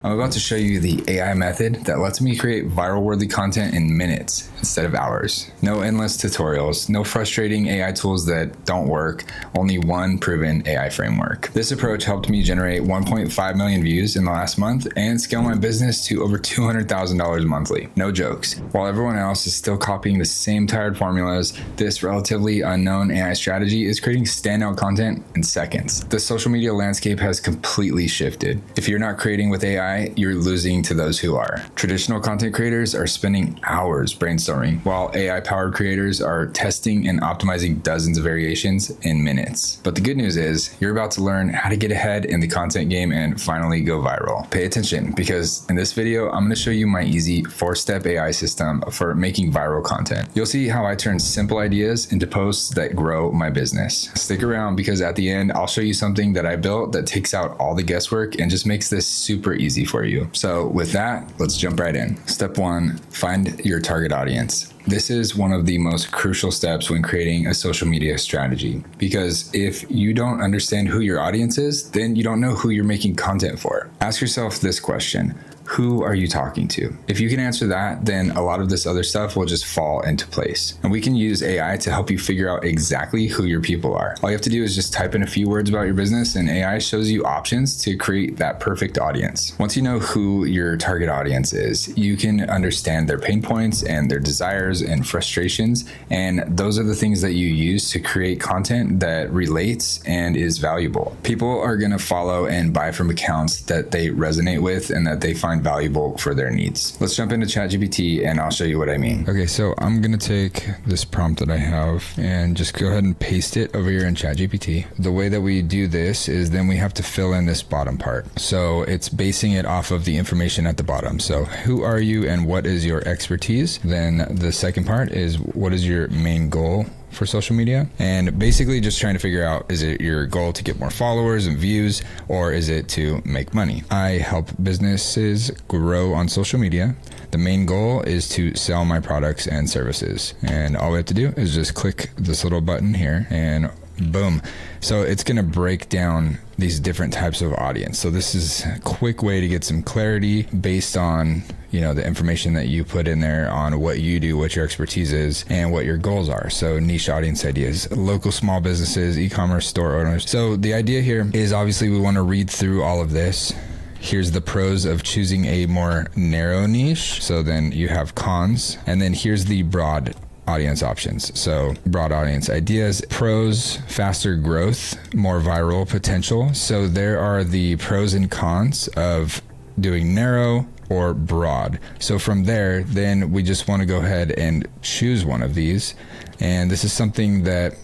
I'm about to show you the AI method that lets me create viral-worthy content in minutes instead of hours. No endless tutorials, no frustrating AI tools that don't work, only one proven AI framework. This approach helped me generate 1.5 million views in the last month and scale my business to over $200,000 monthly. No jokes. While everyone else is still copying the same tired formulas, this relatively unknown AI strategy is creating standout content in seconds. The social media landscape has completely shifted. If you're not creating with AI, you're losing to those who are. Traditional content creators are spending hours brainstorming, while AI-powered creators are testing and optimizing dozens of variations in minutes. But the good news is, you're about to learn how to get ahead in the content game and finally go viral. Pay attention, because in this video, I'm going to show you my easy 4-step AI system for making viral content. You'll see how I turn simple ideas into posts that grow my business. Stick around, because at the end, I'll show you something that I built that takes out all the guesswork and just makes this super easy for you. So with that, let's jump right in. Step 1, find your target audience. This is one of the most crucial steps when creating a social media strategy, because if you don't understand who your audience is, then you don't know who you're making content for. Ask yourself this question: who are you talking to? If you can answer that, then a lot of this other stuff will just fall into place. And we can use AI to help you figure out exactly who your people are. All you have to do is just type in a few words about your business, and AI shows you options to create that perfect audience. Once you know who your target audience is, you can understand their pain points and their desires and frustrations, and those are the things that you use to create content that relates and is valuable. People are gonna follow and buy from accounts that they resonate with and that they find valuable for their needs. Let's jump into ChatGPT and I'll show you what I mean. Okay, so I'm gonna take this prompt that I have and just go ahead and paste it over here in ChatGPT. The way that we do this is then we have to fill in this bottom part. So it's basing it off of the information at the bottom. So who are you and what is your expertise? Then the second part is what is your main goal for social media, and basically just trying to figure out, is it your goal to get more followers and views, or is it to make money? I help businesses grow on social media. The main goal is to sell my products and services, and all we have to do is just click this little button here and boom. So it's going to break down these different types of audience. So this is a quick way to get some clarity based on, the information that you put in there on what you do, what your expertise is, and what your goals are. So niche audience ideas, local small businesses, e-commerce store owners. So the idea here is obviously we want to read through all of this. Here's the pros of choosing a more narrow niche. So then you have cons, and then here's the broad audience options. So broad audience ideas, pros, faster growth, more viral potential. So there are the pros and cons of doing narrow or broad. So from there, then we just want to go ahead and choose one of these. And this is something that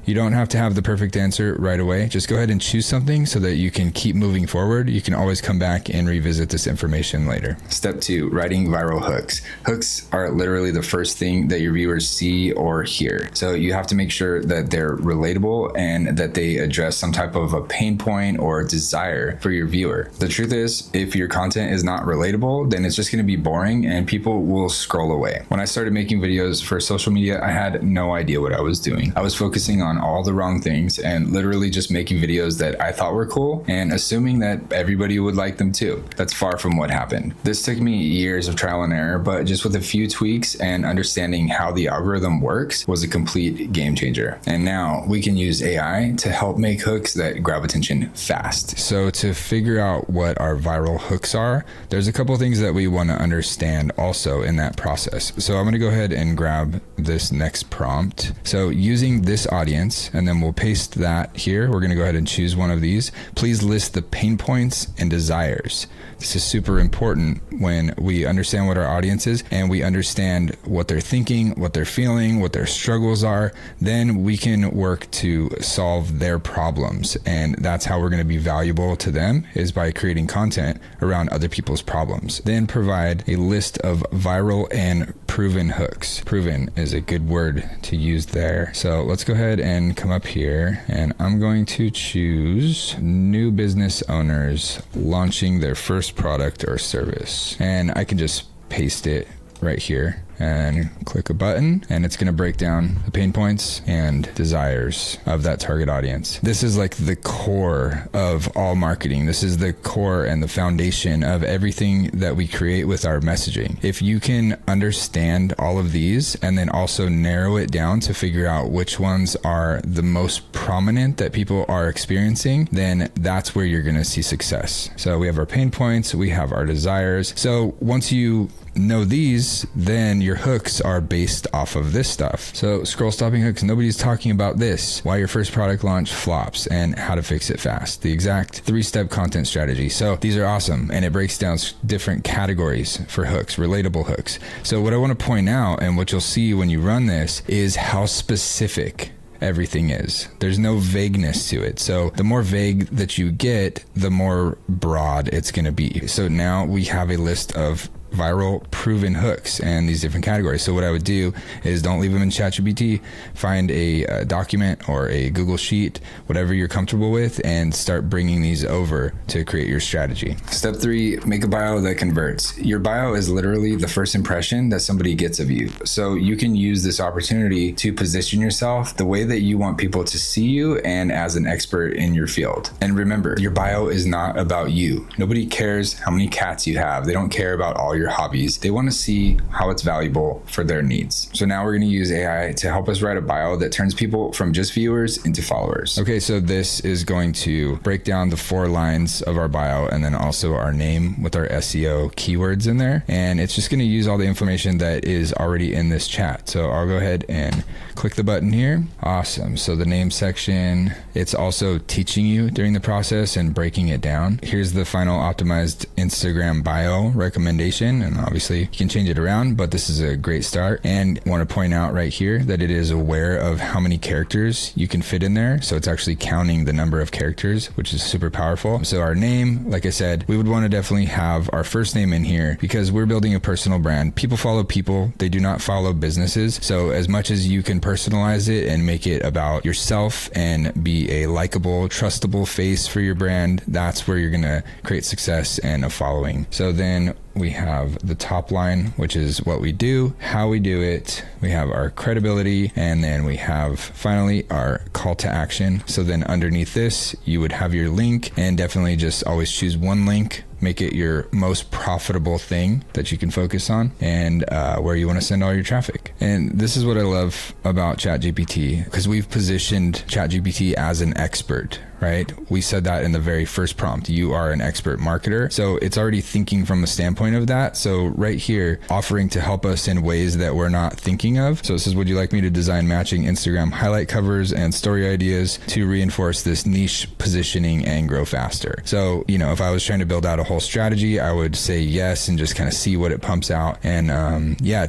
you don't have to have the perfect answer right away. Just go ahead and choose something so that you can keep moving forward. You can always come back and revisit this information later. Step 2, writing viral hooks. Hooks are literally the first thing that your viewers see or hear. So you have to make sure that they're relatable and that they address some type of a pain point or desire for your viewer. The truth is, if your content is not relatable, then it's just going to be boring and people will scroll away. When I started making videos for social media, I had no idea what I was doing. I was focusing on all the wrong things and literally just making videos that I thought were cool and assuming that everybody would like them too. That's far from what happened. This took me years of trial and error, but just with a few tweaks and understanding how the algorithm works was a complete game changer. And now we can use AI to help make hooks that grab attention fast. So to figure out what our viral hooks are, there's a couple things that we want to understand also in that process. So I'm going to go ahead and grab this next prompt. So using this audience, and then we'll paste that here. We're going to go ahead and choose one of these. Please list the pain points and desires. This is super important when we understand what our audience is and we understand what they're thinking, what they're feeling, what their struggles are. Then we can work to solve their problems. And that's how we're going to be valuable to them, is by creating content around other people's problems. Then provide a list of viral and proven hooks. Proven is a good word to use there. So let's go ahead and come up here, and I'm going to choose new business owners launching their first product or service. And I can just paste it right here. and click a button, and it's going to break down the pain points and desires of that target audience. This is like the core of all marketing. This is the core and the foundation of everything that we create with our messaging. If you can understand all of these and then also narrow it down to figure out which ones are the most prominent that people are experiencing, then that's where you're going to see success. So we have our pain points, we have our desires. So once you know these, then your hooks are based off of this stuff. So scroll stopping hooks, nobody's talking about this, why your first product launch flops and how to fix it fast, the exact 3-step content strategy. So these are awesome, and it breaks down different categories for hooks, relatable hooks. So what I want to point out, and what you'll see when you run this, is how specific everything is. There's no vagueness to it. So the more vague that you get, the more broad it's going to be. So now we have a list of viral proven hooks and these different categories. So what I would do is don't leave them in ChatGPT, find a document or a Google Sheet, whatever you're comfortable with, and start bringing these over to create your strategy. Step 3, make a bio that converts. Your bio is literally the first impression that somebody gets of you. So you can use this opportunity to position yourself the way that you want people to see you and as an expert in your field. And remember, your bio is not about you. Nobody cares how many cats you have. They don't care about all your hobbies. They want to see how it's valuable for their needs. So now we're going to use AI to help us write a bio that turns people from just viewers into followers. Okay, so this is going to break down the 4 lines of our bio and then also our name with our SEO keywords in there. And it's just going to use all the information that is already in this chat. So I'll go ahead and click the button here. Awesome. So the name section, it's also teaching you during the process and breaking it down. Here's the final optimized Instagram bio recommendation. And obviously you can change it around, but this is a great start. And I want to point out right here that it is aware of how many characters you can fit in there. So it's actually counting the number of characters, which is super powerful. So our name, like I said, we would want to definitely have our first name in here because we're building a personal brand. People follow people. They do not follow businesses. So as much as you can personalize it and make it about yourself and be a likable, trustable face for your brand, that's where you're going to create success and a following. So then we have the top line, which is what we do, how we do it. We have our credibility, and then we have finally our call to action. So then underneath this, you would have your link, and definitely just always choose one link. Make it your most profitable thing that you can focus on and where you want to send all your traffic. And this is what I love about ChatGPT, because we've positioned ChatGPT as an expert, right? We said that in the very first prompt. You are an expert marketer. So it's already thinking from a standpoint of that. So right here, offering to help us in ways that we're not thinking of. So it says, would you like me to design matching Instagram highlight covers and story ideas to reinforce this niche positioning and grow faster? So, you know, if I was trying to build out a whole strategy, I would say yes and just kind of see what it pumps out and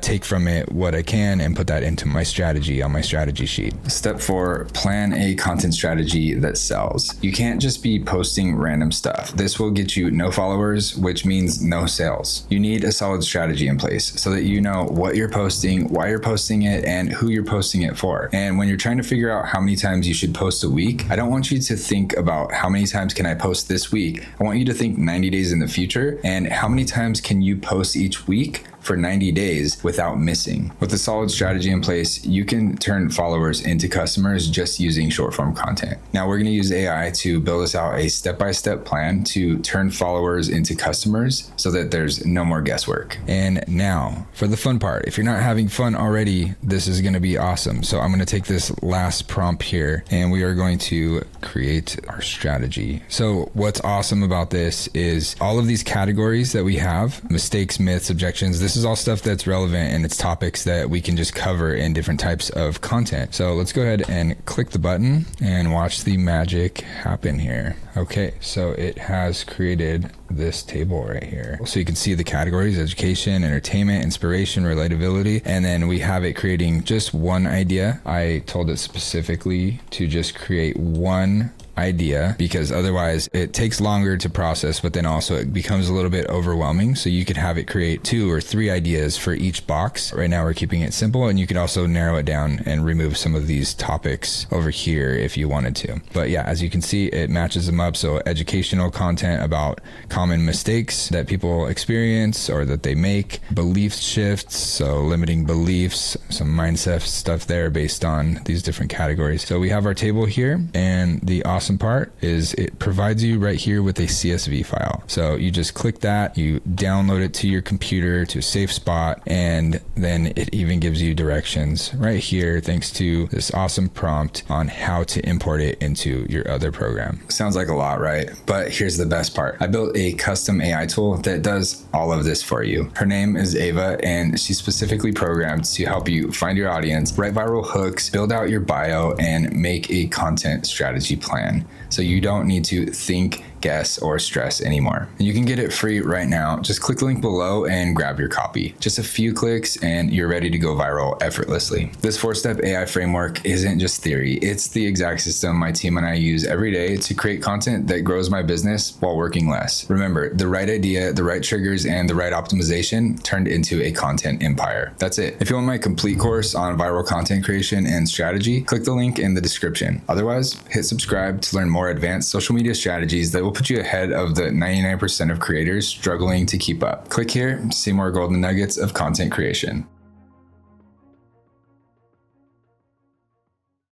take from it what I can and put that into my strategy on my strategy sheet. Step 4, plan a content strategy that sells. You can't just be posting random stuff. This will get you no followers, which means no sales. You need a solid strategy in place so that you know what you're posting, why you're posting it, and who you're posting it for. And when you're trying to figure out how many times you should post a week, I don't want you to think about how many times can I post this week. I want you to think 90 days in the future and how many times can you post each week for 90 days without missing. With a solid strategy in place, you can turn followers into customers just using short form content. Now we're going to use AI to build us out a step-by-step plan to turn followers into customers so that there's no more guesswork. And now for the fun part. If you're not having fun already, this is going to be awesome. So I'm going to take this last prompt here and we are going to create our strategy. So what's awesome about this is all of these categories that we have, mistakes, myths, objections, this is all stuff that's relevant and it's topics that we can just cover in different types of content. So let's go ahead and click the button and watch the magic happen here. Okay, so it has created this table right here. So you can see the categories: education, entertainment, inspiration, relatability, and then we have it creating just one idea. I told it specifically to just create one idea because otherwise it takes longer to process, but then also it becomes a little bit overwhelming. So you could have it create 2 or 3 ideas for each box. Right now we're keeping it simple, and you could also narrow it down and remove some of these topics over here if you wanted to. But yeah, as you can see, it matches them up. So educational content about common mistakes that people experience or that they make, belief shifts, so limiting beliefs, some mindset stuff there based on these different categories. So we have our table here, and the awesome part is it provides you right here with a CSV file. So you just click that, you download it to your computer to a safe spot, and then it even gives you directions right here thanks to this awesome prompt on how to import it into your other program. Sounds like a lot, right? But here's the best part. I built a custom AI tool that does all of this for you. Her name is A.V.A, and she's specifically programmed to help you find your audience, write viral hooks, build out your bio, and make a content strategy plan. So you don't need to think, guess, or stress anymore. And you can get it free right now. Just click the link below and grab your copy. Just a few clicks and you're ready to go viral effortlessly. This 4-step AI framework isn't just theory. It's the exact system my team and I use every day to create content that grows my business while working less. Remember, the right idea, the right triggers, and the right optimization turned into a content empire. That's it. If you want my complete course on viral content creation and strategy, click the link in the description. Otherwise, hit subscribe to learn more advanced social media strategies that will put you ahead of the 99% of creators struggling to keep up. Click here to see more golden nuggets of content creation.